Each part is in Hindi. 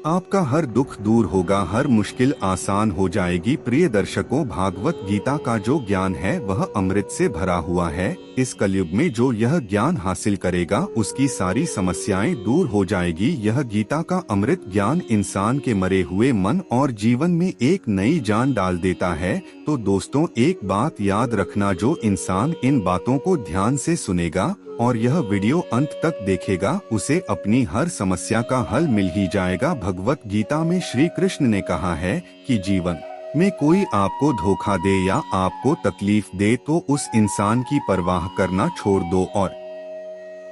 आपका हर दुख दूर होगा, हर मुश्किल आसान हो जाएगी। प्रिय दर्शकों, भागवत गीता का जो ज्ञान है वह अमृत से भरा हुआ है। इस कलयुग में जो यह ज्ञान हासिल करेगा उसकी सारी समस्याएं दूर हो जाएगी। यह गीता का अमृत ज्ञान इंसान के मरे हुए मन और जीवन में एक नई जान डाल देता है। तो दोस्तों, एक बात याद रखना, जो इंसान इन बातों को ध्यान से सुनेगा और यह वीडियो अंत तक देखेगा, उसे अपनी हर समस्या का हल मिल ही जाएगा। भगवत गीता में श्री कृष्ण ने कहा है कि जीवन में कोई आपको धोखा दे या आपको तकलीफ दे तो उस इंसान की परवाह करना छोड़ दो और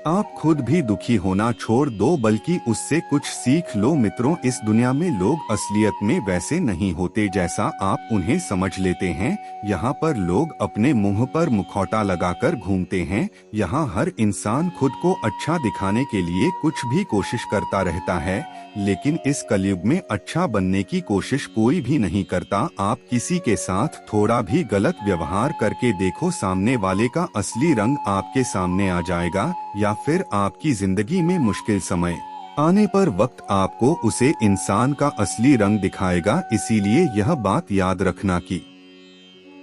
आप खुद भी दुखी होना छोड़ दो, बल्कि उससे कुछ सीख लो। मित्रों, इस दुनिया में लोग असलियत में वैसे नहीं होते जैसा आप उन्हें समझ लेते हैं। यहाँ पर लोग अपने मुंह पर मुखौटा लगाकर घूमते हैं। यहाँ हर इंसान खुद को अच्छा दिखाने के लिए कुछ भी कोशिश करता रहता है, लेकिन इस कलयुग में अच्छा बनने की कोशिश कोई भी नहीं करता। आप किसी के साथ थोड़ा भी गलत व्यवहार करके देखो, सामने वाले का असली रंग आपके सामने आ जाएगा। या फिर आपकी जिंदगी में मुश्किल समय आने पर वक्त आपको उसे इंसान का असली रंग दिखाएगा। इसीलिए यह बात याद रखना कि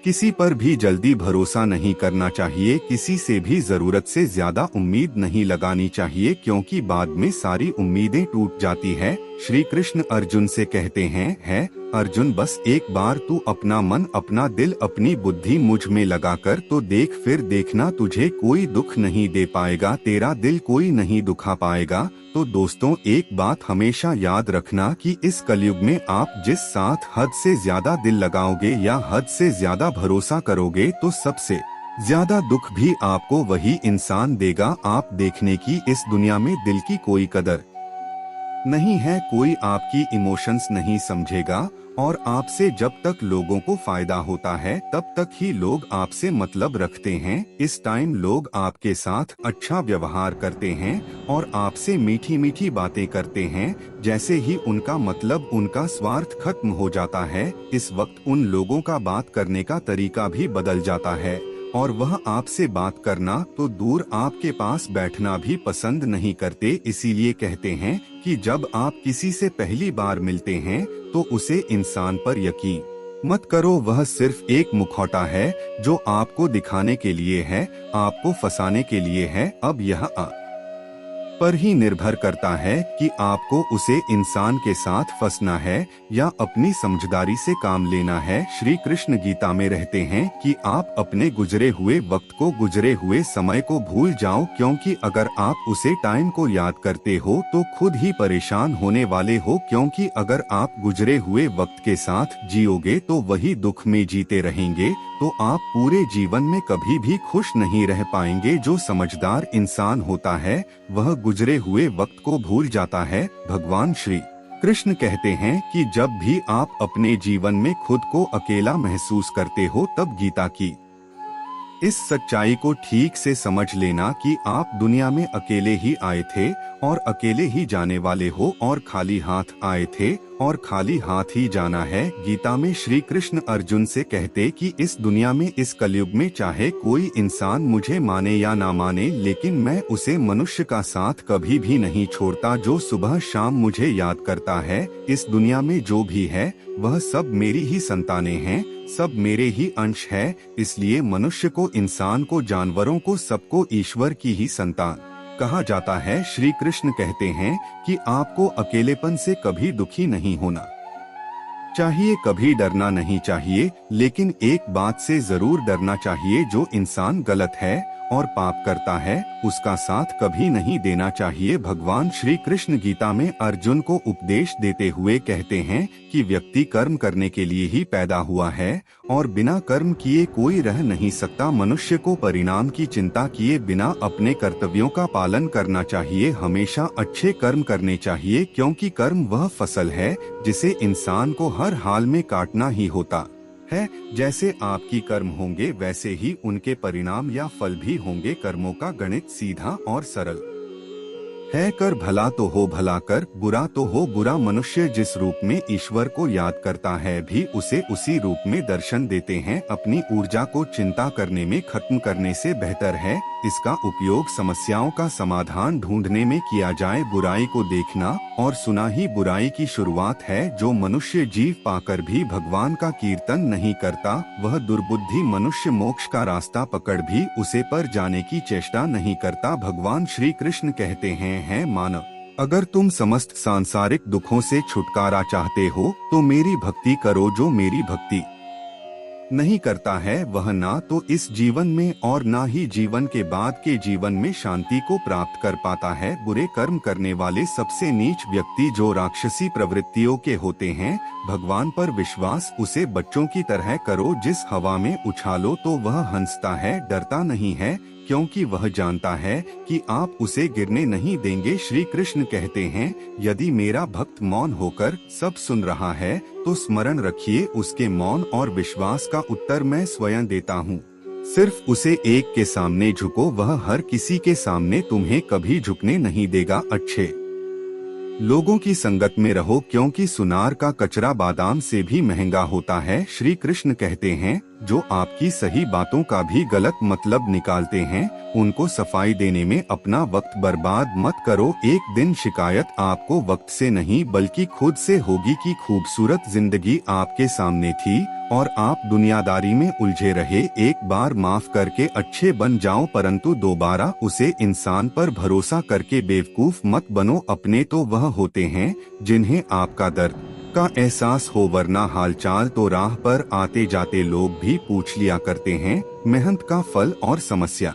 किसी पर भी जल्दी भरोसा नहीं करना चाहिए, किसी से भी जरूरत से ज्यादा उम्मीद नहीं लगानी चाहिए, क्योंकि बाद में सारी उम्मीदें टूट जाती है। श्री कृष्ण अर्जुन से कहते हैं, है अर्जुन, बस एक बार तू अपना मन, अपना दिल, अपनी बुद्धि मुझ में लगाकर तो देख, फिर देखना तुझे कोई दुख नहीं दे पाएगा, तेरा दिल कोई नहीं दुखा पाएगा। तो दोस्तों, एक बात हमेशा याद रखना कि इस कलयुग में आप जिस साथ हद से ज्यादा दिल लगाओगे या हद से ज्यादा भरोसा करोगे तो सबसे ज्यादा दुख भी आपको वही इंसान देगा। आप देखने की इस दुनिया में दिल की कोई कदर नहीं है, कोई आपकी इमोशंस नहीं समझेगा और आपसे जब तक लोगों को फायदा होता है तब तक ही लोग आपसे मतलब रखते हैं। इस टाइम लोग आपके साथ अच्छा व्यवहार करते हैं और आपसे मीठी मीठी बातें करते हैं। जैसे ही उनका मतलब, उनका स्वार्थ खत्म हो जाता है, इस वक्त उन लोगों का बात करने का तरीका भी बदल जाता है और वह आपसे बात करना तो दूर, आपके पास बैठना भी पसंद नहीं करते। इसीलिए कहते हैं कि जब आप किसी से पहली बार मिलते हैं तो उसे इंसान पर यकीन मत करो, वह सिर्फ एक मुखौटा है जो आपको दिखाने के लिए है, आपको फंसाने के लिए है। अब यह पर ही निर्भर करता है कि आपको उसे इंसान के साथ फंसना है या अपनी समझदारी से काम लेना है। श्री कृष्ण गीता में रहते हैं कि आप अपने गुजरे हुए वक्त को, गुजरे हुए समय को भूल जाओ, क्योंकि अगर आप उसे टाइम को याद करते हो तो खुद ही परेशान होने वाले हो। क्योंकि अगर आप गुजरे हुए वक्त के साथ जियोगे तो वही दुख में जीते रहेंगे, तो आप पूरे जीवन में कभी भी खुश नहीं रह पाएंगे। जो समझदार इंसान होता है वह गुजरे हुए वक्त को भूल जाता है। भगवान श्री कृष्ण कहते हैं कि जब भी आप अपने जीवन में खुद को अकेला महसूस करते हो तब गीता की इस सच्चाई को ठीक से समझ लेना कि आप दुनिया में अकेले ही आए थे और अकेले ही जाने वाले हो, और खाली हाथ आए थे और खाली हाथ ही जाना है। गीता में श्री कृष्ण अर्जुन से कहते कि इस दुनिया में, इस कलयुग में चाहे कोई इंसान मुझे माने या ना माने, लेकिन मैं उसे मनुष्य का साथ कभी भी नहीं छोड़ता जो सुबह शाम मुझे याद करता है। इस दुनिया में जो भी है वह सब मेरी ही संतानें हैं, सब मेरे ही अंश है। इसलिए मनुष्य को, इंसान को, जानवरों को, सबको ईश्वर की ही संतान कहा जाता है। श्री कृष्ण कहते हैं कि आपको अकेलेपन से कभी दुखी नहीं होना चाहिए, कभी डरना नहीं चाहिए, लेकिन एक बात से जरूर डरना चाहिए, जो इंसान गलत है और पाप करता है उसका साथ कभी नहीं देना चाहिए। भगवान श्री कृष्ण गीता में अर्जुन को उपदेश देते हुए कहते हैं कि व्यक्ति कर्म करने के लिए ही पैदा हुआ है और बिना कर्म किए कोई रह नहीं सकता। मनुष्य को परिणाम की चिंता किए बिना अपने कर्तव्यों का पालन करना चाहिए, हमेशा अच्छे कर्म करने चाहिए, क्योंकि कर्म वह फसल है जिसे इंसान को हर हाल में काटना ही होता है। जैसे आपकी कर्म होंगे वैसे ही उनके परिणाम या फल भी होंगे। कर्मों का गणित सीधा और सरल है कर भला तो हो भला कर, बुरा तो हो बुरा। मनुष्य जिस रूप में ईश्वर को याद करता है भी उसे उसी रूप में दर्शन देते हैं। अपनी ऊर्जा को चिंता करने में खत्म करने से बेहतर है इसका उपयोग समस्याओं का समाधान ढूंढने में किया जाए। बुराई को देखना और सुना ही बुराई की शुरुआत है। जो मनुष्य जीव पाकर भी भगवान का कीर्तन नहीं करता, वह दुर्बुद्धि मनुष्य मोक्ष का रास्ता पकड़ भी उसे पर जाने की चेष्टा नहीं करता। भगवान श्री कृष्ण कहते हैं मानव, अगर तुम समस्त सांसारिक दुखों से छुटकारा चाहते हो तो मेरी भक्ति करो। जो मेरी भक्ति नहीं करता है वह ना तो इस जीवन में और ना ही जीवन के बाद के जीवन में शांति को प्राप्त कर पाता है। बुरे कर्म करने वाले सबसे नीच व्यक्ति जो राक्षसी प्रवृत्तियों के होते हैं। भगवान पर विश्वास उसे बच्चों की तरह करो, जिस हवा में उछालो तो वह हंसता है, डरता नहीं है, क्योंकि वह जानता है कि आप उसे गिरने नहीं देंगे। श्री कृष्ण कहते हैं, यदि मेरा भक्त मौन होकर सब सुन रहा है तो स्मरण रखिए उसके मौन और विश्वास का उत्तर मैं स्वयं देता हूँ। सिर्फ उसे एक के सामने झुको, वह हर किसी के सामने तुम्हें कभी झुकने नहीं देगा। अच्छे लोगों की संगत में रहो, क्योंकि सुनार का कचरा बादाम से भी महंगा होता है। श्री कृष्ण कहते हैं, जो आपकी सही बातों का भी गलत मतलब निकालते हैं उनको सफाई देने में अपना वक्त बर्बाद मत करो। एक दिन शिकायत आपको वक्त से नहीं बल्कि खुद से होगी कि खूबसूरत जिंदगी आपके सामने थी और आप दुनियादारी में उलझे रहे। एक बार माफ करके अच्छे बन जाओ, परंतु दोबारा उसे इंसान पर भरोसा करके बेवकूफ मत बनो। अपने तो वह होते हैं जिन्हें आपका दर्द का एहसास हो, वरना हालचाल तो राह पर आते जाते लोग भी पूछ लिया करते हैं। मेहनत का फल और समस्या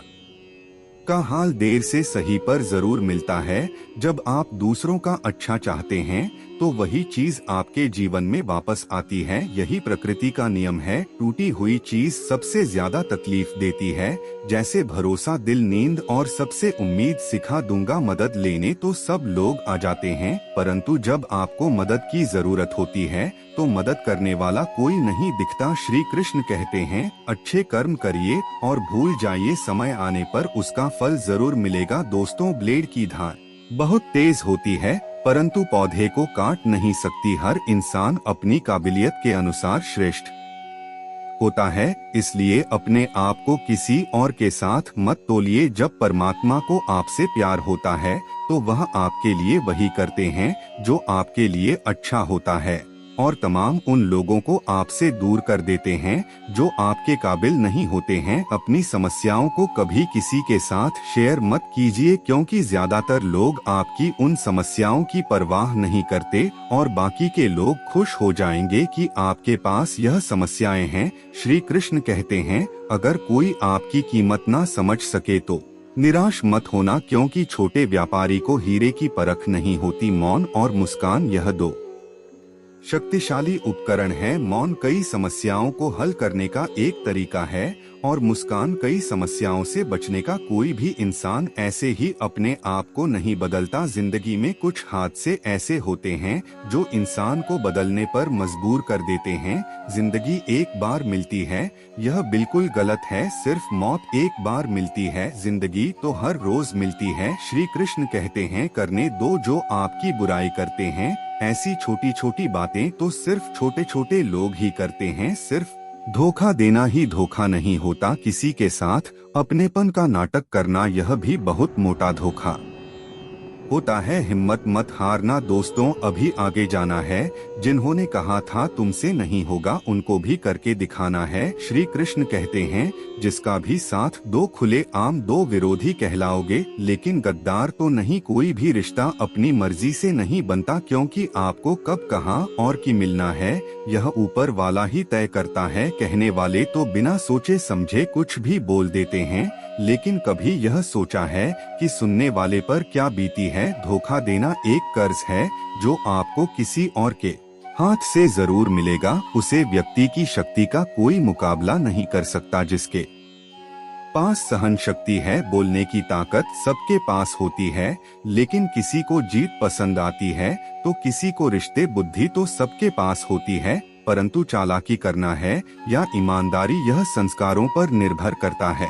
का हाल देर से सही पर जरूर मिलता है। जब आप दूसरों का अच्छा चाहते हैं तो वही चीज आपके जीवन में वापस आती है। यही प्रकृति का नियम है। टूटी हुई चीज सबसे ज्यादा तकलीफ देती है। जैसे भरोसा दिल नींद और सबसे उम्मीद सिखा दूंगा मदद लेने तो सब लोग आ जाते हैं, परंतु जब आपको मदद की जरूरत होती है तो मदद करने वाला कोई नहीं दिखता। श्री कृष्ण कहते हैं, अच्छे कर्म करिए और भूल जाइए, समय आने पर उसका फल जरूर मिलेगा। दोस्तों, ब्लेड की धार बहुत तेज होती है परंतु पौधे को काट नहीं सकती। हर इंसान अपनी काबिलियत के अनुसार श्रेष्ठ होता है, इसलिए अपने आप को किसी और के साथ मत तोलिए। जब परमात्मा को आपसे प्यार होता है तो वह आपके लिए वही करते हैं जो आपके लिए अच्छा होता है और तमाम उन लोगों को आपसे दूर कर देते हैं जो आपके काबिल नहीं होते हैं। अपनी समस्याओं को कभी किसी के साथ शेयर मत कीजिए, क्योंकि ज्यादातर लोग आपकी उन समस्याओं की परवाह नहीं करते और बाकी के लोग खुश हो जाएंगे कि आपके पास यह समस्याएं हैं। श्री कृष्ण कहते हैं, अगर कोई आपकी कीमत ना समझ सके तो निराश मत होना, क्योंकि छोटे व्यापारी को हीरे की परख नहीं होती। मौन और मुस्कान यह दो शक्तिशाली उपकरण है। मौन कई समस्याओं को हल करने का एक तरीका है और मुस्कान कई समस्याओं से बचने का। कोई भी इंसान ऐसे ही अपने आप को नहीं बदलता। जिंदगी में कुछ हादसे ऐसे होते हैं जो इंसान को बदलने पर मजबूर कर देते हैं। जिंदगी एक बार मिलती है, यह बिल्कुल गलत है। सिर्फ मौत एक बार मिलती है, जिंदगी तो हर रोज मिलती है। श्री कृष्ण कहते हैं, करने दो जो आपकी बुराई करते हैं। ऐसी छोटी छोटी बातें तो सिर्फ छोटे छोटे लोग ही करते हैं। सिर्फ धोखा देना ही धोखा नहीं होता, किसी के साथ अपनेपन का नाटक करना यह भी बहुत मोटा धोखा होता है। हिम्मत मत हारना दोस्तों, अभी आगे जाना है। जिन्होंने कहा था तुमसे नहीं होगा, उनको भी करके दिखाना है। श्री कृष्ण कहते हैं, जिसका भी साथ दो खुले आम दो विरोधी कहलाओगे, लेकिन गद्दार तो नहीं। कोई भी रिश्ता अपनी मर्जी से नहीं बनता, क्योंकि आपको कब कहाँ और की मिलना है यह ऊपर वाला ही तय करता है। कहने वाले तो बिना सोचे समझे कुछ भी बोल देते हैं, लेकिन कभी यह सोचा है कि सुनने वाले पर क्या बीती है। धोखा देना एक कर्ज है जो आपको किसी और के हाथ से जरूर मिलेगा। उसे व्यक्ति की शक्ति का कोई मुकाबला नहीं कर सकता। जिसके पास सहन शक्ति है, बोलने की ताकत सबके पास होती है, लेकिन किसी को जीत पसंद आती है तो किसी को रिश्ते। बुद्धि तो सबके पास होती है, परंतु चालाकी करना है या ईमानदारी यह संस्कारों पर निर्भर करता है।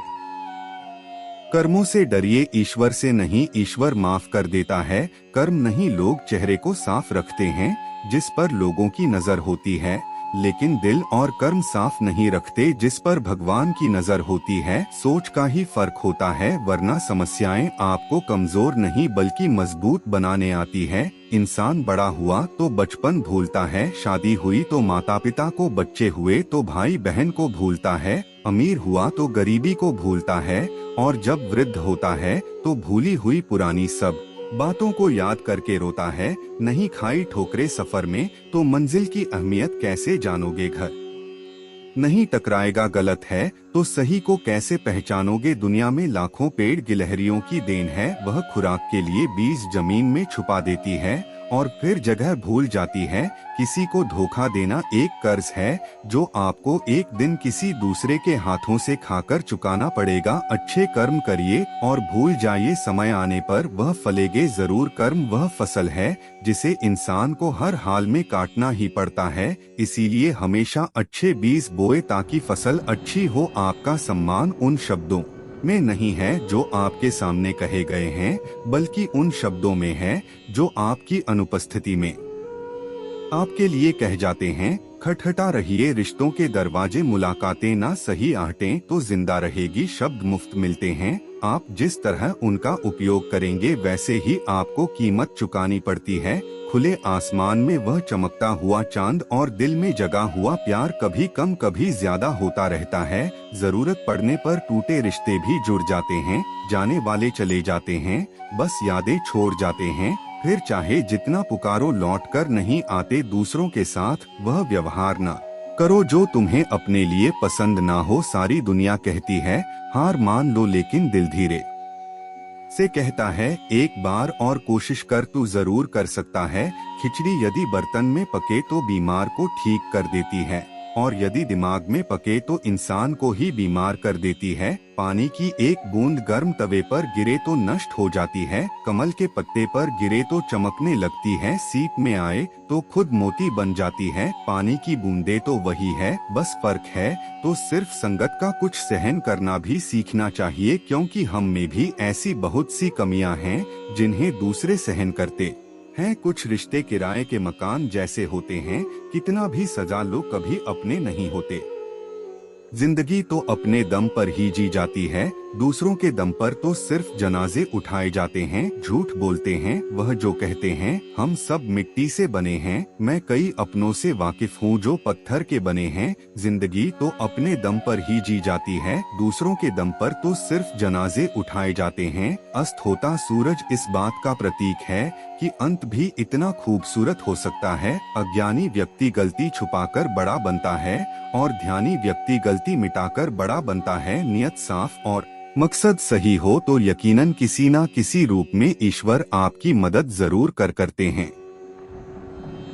कर्मों से डरिए, ईश्वर से नहीं। ईश्वर माफ कर देता है, कर्म नहीं। लोग चेहरे को साफ रखते हैं जिस पर लोगों की नजर होती है, लेकिन दिल और कर्म साफ नहीं रखते जिस पर भगवान की नजर होती है। सोच का ही फर्क होता है, वरना समस्याएं आपको कमजोर नहीं बल्कि मजबूत बनाने आती है। इंसान बड़ा हुआ तो बचपन भूलता है, शादी हुई तो माता पिता को, बच्चे हुए तो भाई बहन को भूलता है, अमीर हुआ तो गरीबी को भूलता है, और जब वृद्ध होता है तो भूली हुई पुरानी सब बातों को याद करके रोता है। नहीं खाई ठोकरे सफर में तो मंजिल की अहमियत कैसे जानोगे। घर नहीं टकराएगा गलत है तो सही को कैसे पहचानोगे। दुनिया में लाखों पेड़ गिलहरियों की देन है, वह खुराक के लिए बीज जमीन में छुपा देती है और फिर जगह भूल जाती है। किसी को धोखा देना एक कर्ज है जो आपको एक दिन किसी दूसरे के हाथों से खाकर चुकाना पड़ेगा। अच्छे कर्म करिए और भूल जाइए, समय आने पर वह फलेंगे जरूर। कर्म वह फसल है जिसे इंसान को हर हाल में काटना ही पड़ता है, इसीलिए हमेशा अच्छे बीज बोए ताकि फसल अच्छी हो। आपका सम्मान उन शब्दों में नहीं है जो आपके सामने कहे गए हैं, बल्कि उन शब्दों में है जो आपकी अनुपस्थिति में आपके लिए कह जाते हैं। खटखटा रहिए रिश्तों के दरवाजे, मुलाकातें ना सही आहटें तो जिंदा रहेगी। शब्द मुफ्त मिलते हैं, आप जिस तरह उनका उपयोग करेंगे वैसे ही आपको कीमत चुकानी पड़ती है। खुले आसमान में वह चमकता हुआ चांद और दिल में जगा हुआ प्यार कभी कम कभी ज्यादा होता रहता है। जरूरत पड़ने पर टूटे रिश्ते भी जुड़ जाते हैं, जाने वाले चले जाते हैं, बस यादें छोड़ जाते हैं। फिर चाहे जितना पुकारो लौट कर नहीं आते। दूसरों के साथ वह व्यवहार ना करो जो तुम्हें अपने लिए पसंद ना हो। सारी दुनिया कहती है हार मान लो, लेकिन दिल धीरे से कहता है एक बार और कोशिश कर, तू जरूर कर सकता है। खिचड़ी यदि बर्तन में पके तो बीमार को ठीक कर देती है, और यदि दिमाग में पके तो इंसान को ही बीमार कर देती है। पानी की एक बूंद गर्म तवे पर गिरे तो नष्ट हो जाती है, कमल के पत्ते पर गिरे तो चमकने लगती है, सीप में आए तो खुद मोती बन जाती है। पानी की बूंदे तो वही है, बस फर्क है तो सिर्फ संगत का कुछ सहन करना भी सीखना चाहिए, क्योंकि हम में भी ऐसी बहुत सी कमियां हैं जिन्हें दूसरे सहन करते हैं। कुछ रिश्ते किराए के मकान जैसे होते हैं, कितना भी सजा लो कभी अपने नहीं होते। जिंदगी तो अपने दम पर ही जी जाती है, दूसरों के दम पर तो सिर्फ जनाजे उठाए जाते हैं। झूठ बोलते हैं वह जो कहते हैं हम सब मिट्टी से बने हैं, मैं कई अपनों से वाकिफ हूँ जो पत्थर के बने हैं। जिंदगी तो अपने दम पर ही जी जाती है, दूसरों के दम पर तो सिर्फ जनाजे उठाए जाते हैं। अस्त होता सूरज इस बात का प्रतीक है कि अंत भी इतना खूबसूरत हो सकता है। अज्ञानी व्यक्ति गलती छुपाकर बड़ा बनता है और ध्यानी व्यक्ति गलती मिटाकर बड़ा बनता है। नियत साफ और मकसद सही हो तो यकीनन किसी ना किसी रूप में ईश्वर आपकी मदद जरूर करते हैं।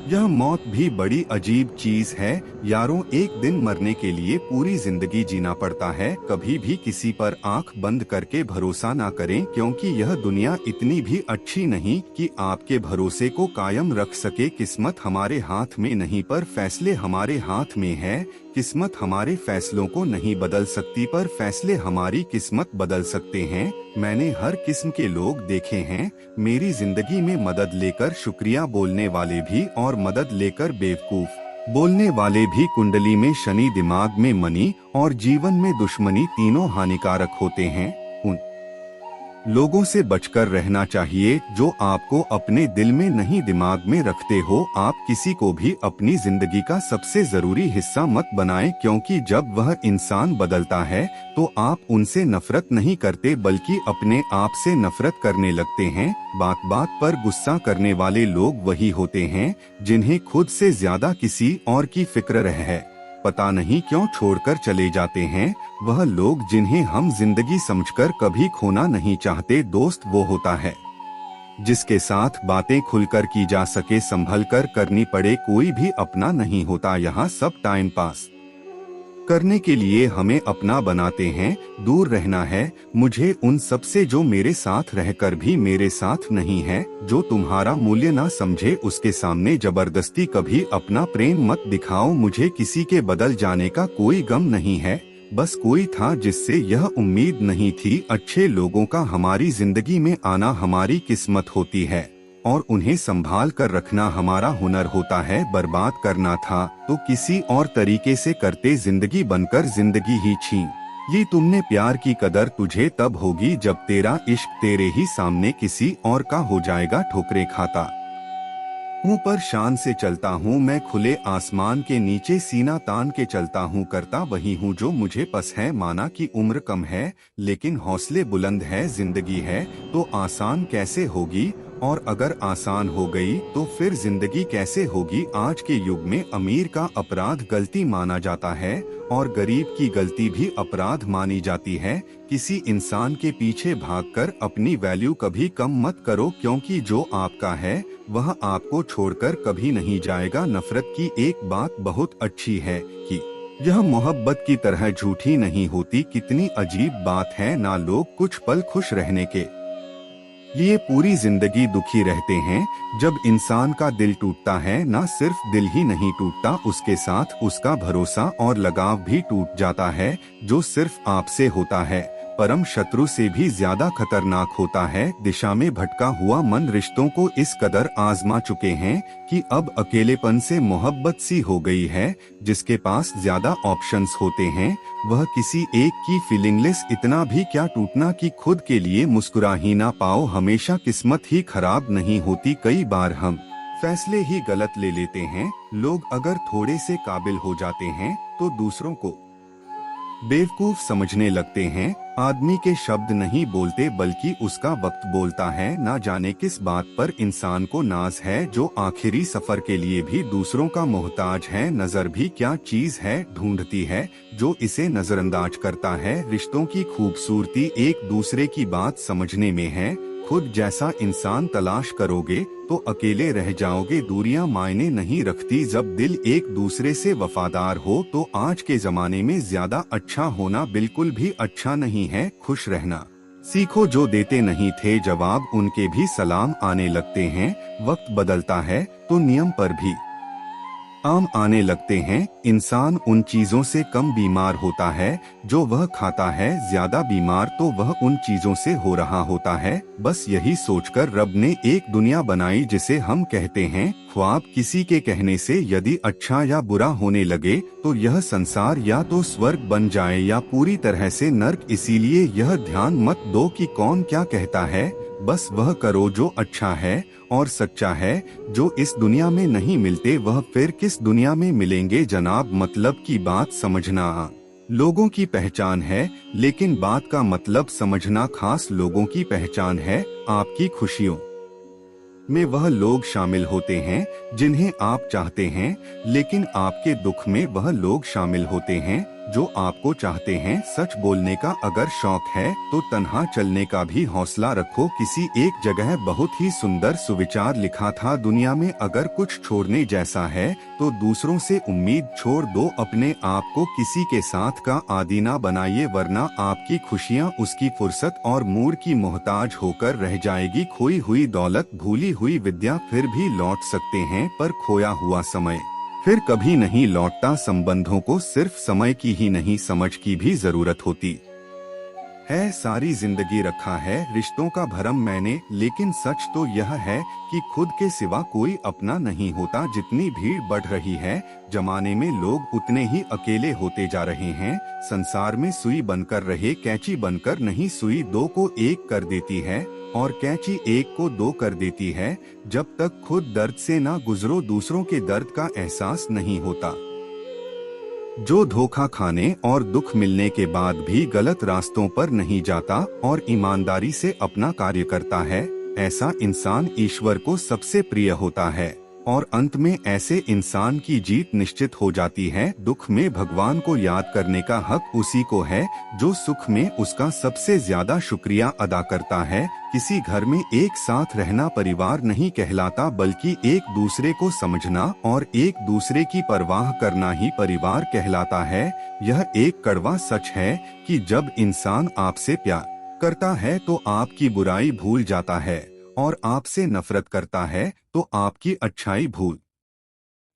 यह मौत भी बड़ी अजीब चीज है यारों, एक दिन मरने के लिए पूरी जिंदगी जीना पड़ता है। कभी भी किसी पर आंख बंद करके भरोसा ना करें, क्योंकि यह दुनिया इतनी भी अच्छी नहीं कि आपके भरोसे को कायम रख सके। किस्मत हमारे हाथ में नहीं पर फैसले हमारे हाथ में है। किस्मत हमारे फैसलों को नहीं बदल सकती पर फैसले हमारी किस्मत बदल सकते हैं। मैंने हर किस्म के लोग देखे हैं, मेरी जिंदगी में मदद लेकर शुक्रिया बोलने वाले भी और मदद लेकर बेवकूफ बोलने वाले भी। कुंडली में शनि, दिमाग में मनी और जीवन में दुश्मनी, तीनों हानिकारक होते हैं। उन लोगों से बचकर रहना चाहिए जो आपको अपने दिल में नहीं दिमाग में रखते हो। आप किसी को भी अपनी जिंदगी का सबसे जरूरी हिस्सा मत बनाएं, क्योंकि जब वह इंसान बदलता है तो आप उनसे नफरत नहीं करते बल्कि अपने आप से नफरत करने लगते हैं। बात बात पर गुस्सा करने वाले लोग वही होते हैं जिन्हें खुद से ज्यादा किसी और की फिक्र है। पता नहीं क्यों छोड़कर चले जाते हैं वह लोग जिन्हें हम जिंदगी समझकर कभी खोना नहीं चाहते। दोस्त वो होता है जिसके साथ बातें खुलकर की जा सके, संभल कर करनी पड़े। कोई भी अपना नहीं होता, यहाँ सब टाइम पास करने के लिए हमें अपना बनाते हैं। दूर रहना है मुझे उन सब से जो मेरे साथ रहकर भी मेरे साथ नहीं है। जो तुम्हारा मूल्य ना समझे उसके सामने जबरदस्ती कभी अपना प्रेम मत दिखाओ। मुझे किसी के बदल जाने का कोई गम नहीं है, बस कोई था जिससे यह उम्मीद नहीं थी। अच्छे लोगों का हमारी जिंदगी में आना हमारी किस्मत होती है और उन्हें संभाल कर रखना हमारा हुनर होता है। बर्बाद करना था तो किसी और तरीके से करते, जिंदगी बनकर जिंदगी ही छीन। ये तुमने प्यार की कदर तुझे तब होगी जब तेरा इश्क तेरे ही सामने किसी और का हो जाएगा ठोकरे खाता हूँ पर शान से चलता हूँ मैं, खुले आसमान के नीचे सीना तान के चलता हूँ। करता वही हूँ जो मुझे पस है, माना कि उम्र कम है लेकिन हौसले बुलंद है। जिंदगी है तो आसान कैसे होगी, और अगर आसान हो गई तो फिर जिंदगी कैसे होगी। आज के युग में अमीर का अपराध गलती माना जाता है और गरीब की गलती भी अपराध मानी जाती है। किसी इंसान के पीछे भागकर अपनी वैल्यू कभी कम मत करो, क्योंकि जो आपका है वह आपको छोड़कर कभी नहीं जाएगा। नफरत की एक बात बहुत अच्छी है कि यह मोहब्बत की तरह झूठी नहीं होती। कितनी अजीब बात है ना, लोग कुछ पल खुश रहने के लिए पूरी जिंदगी दुखी रहते हैं। जब इंसान का दिल टूटता है, ना सिर्फ दिल ही नहीं टूटता, उसके साथ उसका भरोसा और लगाव भी टूट जाता है, जो सिर्फ आपसे होता है। परम शत्रु से भी ज्यादा खतरनाक होता है। दिशा में भटका हुआ मन रिश्तों को इस कदर आजमा चुके हैं कि अब अकेलेपन से मोहब्बत सी हो गई है। जिसके पास ज्यादा ऑप्शंस होते हैं वह किसी एक की फीलिंगलेस। इतना भी क्या टूटना कि खुद के लिए मुस्कुरा ही ना पाओ। हमेशा किस्मत ही खराब नहीं होती, कई बार हम फैसले ही गलत ले लेते हैं। लोग अगर थोड़े से काबिल हो जाते हैं तो दूसरों को बेवकूफ समझने लगते हैं। आदमी के शब्द नहीं बोलते बल्कि उसका वक्त बोलता है। ना जाने किस बात पर इंसान को नाज है, जो आखिरी सफर के लिए भी दूसरों का मोहताज है। नजर भी क्या चीज है, ढूंढती है जो इसे नजरअंदाज करता है। रिश्तों की खूबसूरती एक दूसरे की बात समझने में है। खुद जैसा इंसान तलाश करोगे तो अकेले रह जाओगे। दूरियां मायने नहीं रखती जब दिल एक दूसरे से वफादार हो। तो आज के जमाने में ज्यादा अच्छा होना बिल्कुल भी अच्छा नहीं है। खुश रहना सीखो, जो देते नहीं थे जवाब उनके भी सलाम आने लगते हैं। वक्त बदलता है तो नियम पर भी आम आने लगते हैं। इंसान उन चीजों से कम बीमार होता है जो वह खाता है, ज्यादा बीमार तो वह उन चीजों से हो रहा होता है। बस यही सोचकर रब ने एक दुनिया बनाई जिसे हम कहते हैं ख्वाब। किसी के कहने से यदि अच्छा या बुरा होने लगे तो यह संसार या तो स्वर्ग बन जाए या पूरी तरह से नर्क। इसीलिए यह ध्यान मत दो कि कौन क्या कहता है, बस वह करो जो अच्छा है और सच्चा है। जो इस दुनिया में नहीं मिलते वह फिर किस दुनिया में मिलेंगे जनाब। मतलब की बात समझना लोगों की पहचान है, लेकिन बात का मतलब समझना खास लोगों की पहचान है। आपकी खुशियों में वह लोग शामिल होते हैं जिन्हें आप चाहते हैं, लेकिन आपके दुख में वह लोग शामिल होते हैं जो आपको चाहते हैं। सच बोलने का अगर शौक है तो तन्हा चलने का भी हौसला रखो। किसी एक जगह बहुत ही सुंदर सुविचार लिखा था, दुनिया में अगर कुछ छोड़ने जैसा है तो दूसरों से उम्मीद छोड़ दो। अपने आप को किसी के साथ का आदी ना बनाइए, वरना आपकी खुशियाँ उसकी फुर्सत और मूड की मोहताज होकर रह जाएगी। खोई हुई दौलत, भूली हुई विद्या फिर भी लौट सकते हैं, पर खोया हुआ समय फिर कभी नहीं लौटता। संबंधों को सिर्फ समय की ही नहीं, समझ की भी जरूरत होती है। सारी जिंदगी रखा है रिश्तों का भरम मैंने, लेकिन सच तो यह है कि खुद के सिवा कोई अपना नहीं होता। जितनी भीड़ बढ़ रही है जमाने में, लोग उतने ही अकेले होते जा रहे हैं। संसार में सुई बनकर रहे, कैंची बनकर नहीं। सुई दो को एक कर देती है और कैंची एक को दो कर देती है। जब तक खुद दर्द से ना गुजरो दूसरों के दर्द का एहसास नहीं होता। जो धोखा खाने और दुख मिलने के बाद भी गलत रास्तों पर नहीं जाता और ईमानदारी से अपना कार्य करता है, ऐसा इंसान ईश्वर को सबसे प्रिय होता है और अंत में ऐसे इंसान की जीत निश्चित हो जाती है। दुख में भगवान को याद करने का हक उसी को है जो सुख में उसका सबसे ज्यादा शुक्रिया अदा करता है। किसी घर में एक साथ रहना परिवार नहीं कहलाता, बल्कि एक दूसरे को समझना और एक दूसरे की परवाह करना ही परिवार कहलाता है। यह एक कड़वा सच है कि जब इंसान आपसे प्यार करता है तो आपकी बुराई भूल जाता है और आपसे नफरत करता है तो आपकी अच्छाई भूल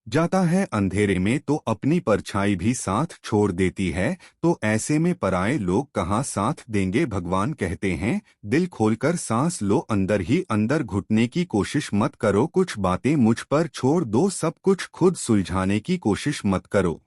जाता है अंधेरे में तो अपनी परछाई भी साथ छोड़ देती है। तो ऐसे में पराये लोग कहाँ साथ देंगे। भगवान कहते हैं, दिल खोलकर सांस लो, अंदर ही अंदर घुटने की कोशिश मत करो, कुछ बातें मुझ पर छोड़ दो, सब कुछ खुद सुलझाने की कोशिश मत करो।